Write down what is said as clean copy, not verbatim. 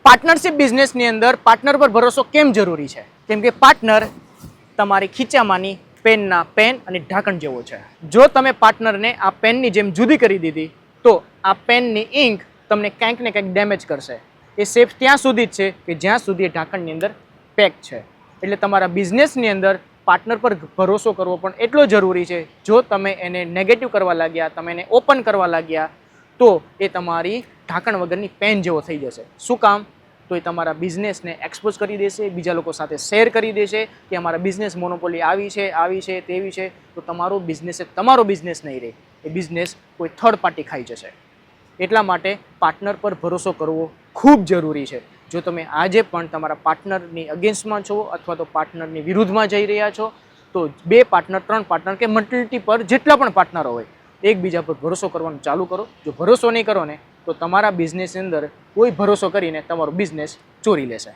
Partnership બિઝનેસની અંદર partner પર ભરોસો કેમ જરૂરી છે? કેમ કે પાર્ટનર તમારી ખીચામાંની પેનના પેન અને ઢાંકણ જેવો છે. જો તમે પાર્ટનરને આ પેનની જેમ જુદી કરી દીધી તો આ પેનની ઇંક તમને કંઈક ને કંઈક ડેમેજ કરશે. એ સેફ ત્યાં સુધી જ છે કે જ્યાં સુધી એ ઢાંકણની અંદર પેક છે. એટલે તમારા બિઝનેસની અંદર પાર્ટનર પર ભરોસો કરવો પણ એટલો જરૂરી છે. જો તમે એને નેગેટિવ કરવા લાગ્યા, તમે એને ઓપન કરવા લાગ્યા તો એ તમારી ઢાંકણ વગરની પેન જેવો થઈ જશે. શું કામ? તો એ તમારા બિઝનેસને એક્સપોઝ કરી દેશે, બીજા લોકો સાથે શેર કરી દેશે કે અમારા બિઝનેસ મોનોપોલી આવી છે તેવી છે. તો તમારો બિઝનેસ એ તમારો બિઝનેસ નહીં રહે, એ બિઝનેસ કોઈ થર્ડ પાર્ટી ખાઈ જશે. એટલા માટે પાર્ટનર પર ભરોસો કરવો ખૂબ જરૂરી છે. જો તમે આજે પણ તમારા પાર્ટનરની અગેન્સ્ટમાં છો અથવા તો પાર્ટનરની વિરુદ્ધમાં જઈ રહ્યા છો તો 2 પાર્ટનર 3 પાર્ટનર કે મલ્ટી પર જેટલા પણ પાર્ટનરો હોય એકબીજા પર ભરોસો કરવાનું ચાલુ કરો. જો ભરોસો નહીં કરો ને તો તમારા બિઝનેસની અંદર કોઈ ભરોસો કરીને તમારો બિઝનેસ ચોરી લેશે.